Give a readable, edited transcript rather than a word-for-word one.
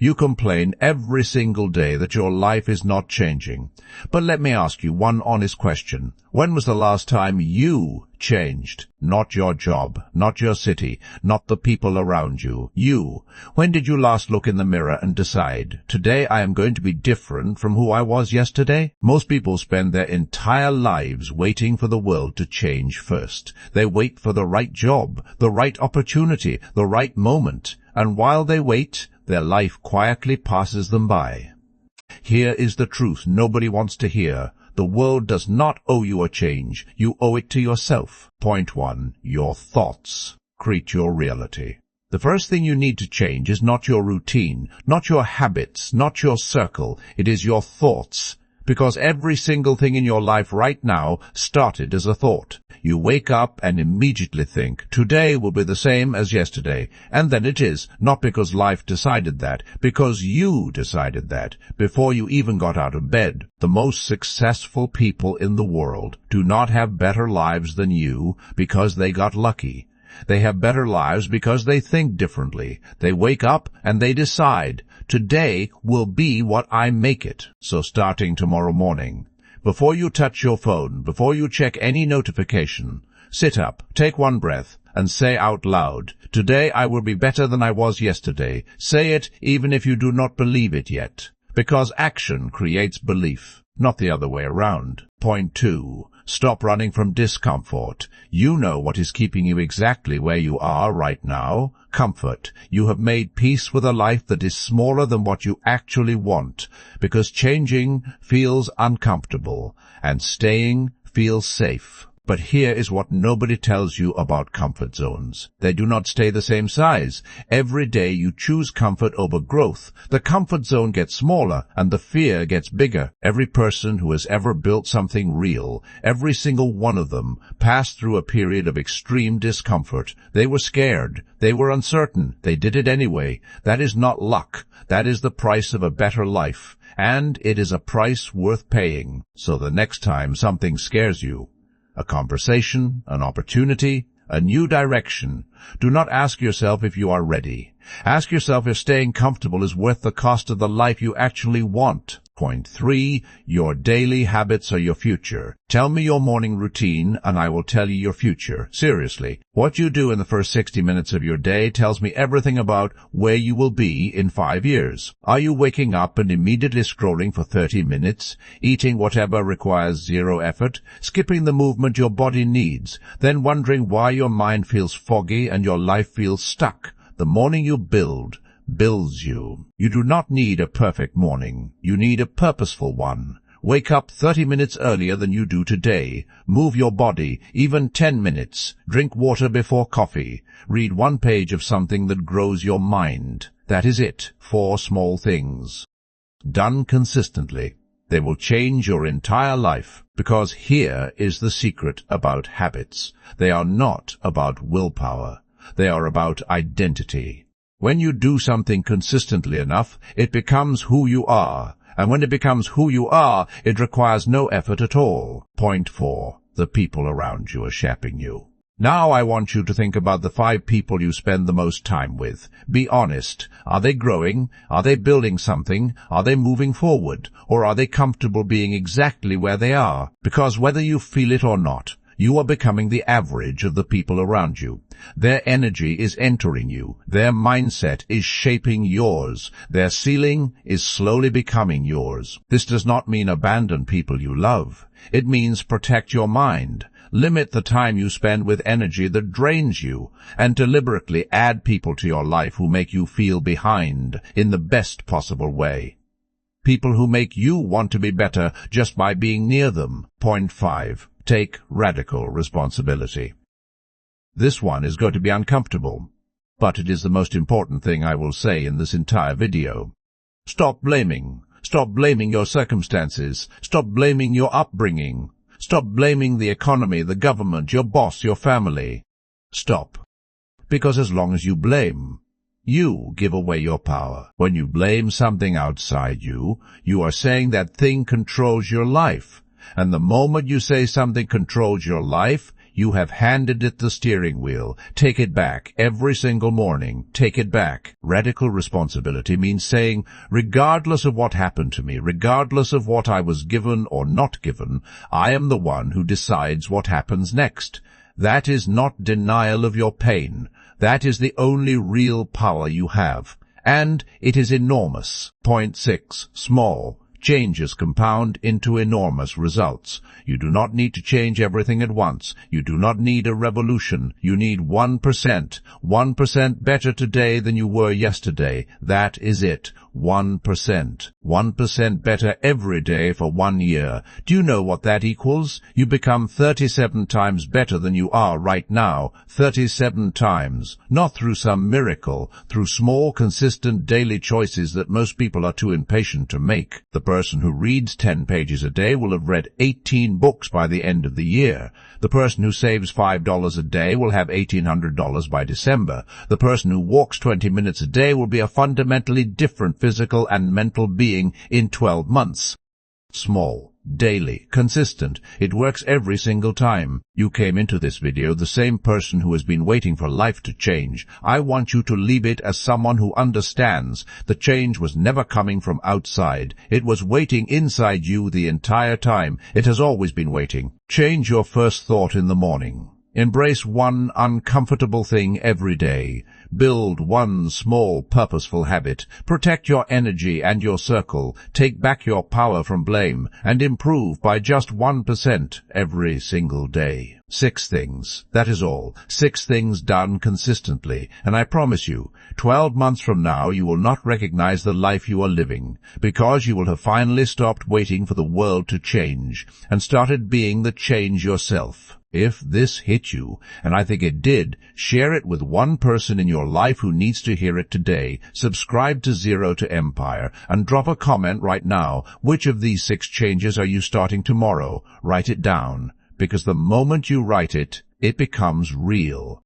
You complain every single day that your life is not changing. But let me ask you one honest question. When was the last time you changed? Not your job, not your city, not the people around you. You. When did you last look in the mirror and decide, today I am going to be different from who I was yesterday? Most people spend their entire lives waiting for the world to change first. They wait for the right job, the right opportunity, the right moment. And while they wait, their life quietly passes them by. Here is the truth nobody wants to hear. The world does not owe you a change. You owe it to yourself. Point 1. Your thoughts create your reality. The first thing you need to change is not your routine, not your habits, not your circle. It is your thoughts. Because every single thing in your life right now started as a thought. You wake up and immediately think, today will be the same as yesterday. And then it is, not because life decided that, because you decided that, before you even got out of bed. The most successful people in the world do not have better lives than you because they got lucky. They have better lives because they think differently. They wake up and they decide, today will be what I make it. So starting tomorrow morning, before you touch your phone, before you check any notification, sit up, take one breath, and say out loud, today I will be better than I was yesterday. Say it even if you do not believe it yet. Because action creates belief, not the other way around. Point 2. Stop running from discomfort. You know what is keeping you exactly where you are right now. Comfort. You have made peace with a life that is smaller than what you actually want, because changing feels uncomfortable, and staying feels safe. But here is what nobody tells you about comfort zones. They do not stay the same size. Every day you choose comfort over growth. The comfort zone gets smaller and the fear gets bigger. Every person who has ever built something real, every single one of them, passed through a period of extreme discomfort. They were scared. They were uncertain. They did it anyway. That is not luck. That is the price of a better life. And it is a price worth paying. So the next time something scares you, a conversation, an opportunity, a new direction, do not ask yourself if you are ready. Ask yourself if staying comfortable is worth the cost of the life you actually want. Point 3. Your daily habits are your future. Tell me your morning routine, and I will tell you your future. Seriously, what you do in the first 60 minutes of your day tells me everything about where you will be in 5 years. Are you waking up and immediately scrolling for 30 minutes, eating whatever requires zero effort, skipping the movement your body needs, then wondering why your mind feels foggy and your life feels stuck? The morning you builds you. You do not need a perfect morning. You need a purposeful one. Wake up 30 minutes earlier than you do today. Move your body, even 10 minutes. Drink water before coffee. Read one page of something that grows your mind. That is it. 4 small things. Done consistently. They will change your entire life, because here is the secret about habits. They are not about willpower. They are about identity. When you do something consistently enough, it becomes who you are. And when it becomes who you are, it requires no effort at all. Point 4. The people around you are shaping you. Now I want you to think about the 5 people you spend the most time with. Be honest. Are they growing? Are they building something? Are they moving forward? Or are they comfortable being exactly where they are? Because whether you feel it or not, you are becoming the average of the people around you. Their energy is entering you. Their mindset is shaping yours. Their ceiling is slowly becoming yours. This does not mean abandon people you love. It means protect your mind. Limit the time you spend with energy that drains you, and deliberately add people to your life who make you feel behind in the best possible way. People who make you want to be better just by being near them. Point 5. Take radical responsibility. This one is going to be uncomfortable, but it is the most important thing I will say in this entire video. Stop blaming. Stop blaming your circumstances. Stop blaming your upbringing. Stop blaming the economy, the government, your boss, your family. Stop. Because as long as you blame, you give away your power. When you blame something outside you, you are saying that thing controls your life. And the moment you say something controls your life, You have handed it the steering wheel. Take it back. Every single morning, take it back. Radical responsibility means saying, regardless of what happened to me, regardless of what I was given or not given, I am the one who decides what happens next. That is not denial of your pain. That is the only real power you have. And it is enormous. Point 6. Small. Changes compound into enormous results. You do not need to change everything at once. You do not need a revolution. You need 1%. 1% better today than you were yesterday. That is it. 1%. 1% better every day for 1 year. Do you know what that equals? You become 37 times better than you are right now. 37 times. Not through some miracle, through small, consistent daily choices that most people are too impatient to make. The person who reads 10 pages a day will have read 18 books by the end of the year. The person who saves $5 a day will have $1,800 by December. The person who walks 20 minutes a day will be a fundamentally different physical and mental being in 12 months. Small, daily, consistent. It works every single time. You came into this video the same person who has been waiting for life to change. I want you to leave it as someone who understands the change was never coming from outside. It was waiting inside you the entire time. It has always been waiting. Change your first thought in the morning. Embrace one uncomfortable thing every day. Build one small, purposeful habit. Protect your energy and your circle. Take back your power from blame and improve by just 1% every single day. 6 things. That is all. 6 things done consistently. And I promise you, 12 months from now you will not recognize the life you are living, because you will have finally stopped waiting for the world to change and started being the change yourself. If this hit you, and I think it did, share it with one person in your life who needs to hear it today. Subscribe to Zero to Empire and drop a comment right now. Which of these 6 changes are you starting tomorrow? Write it down, because the moment you write it, it becomes real.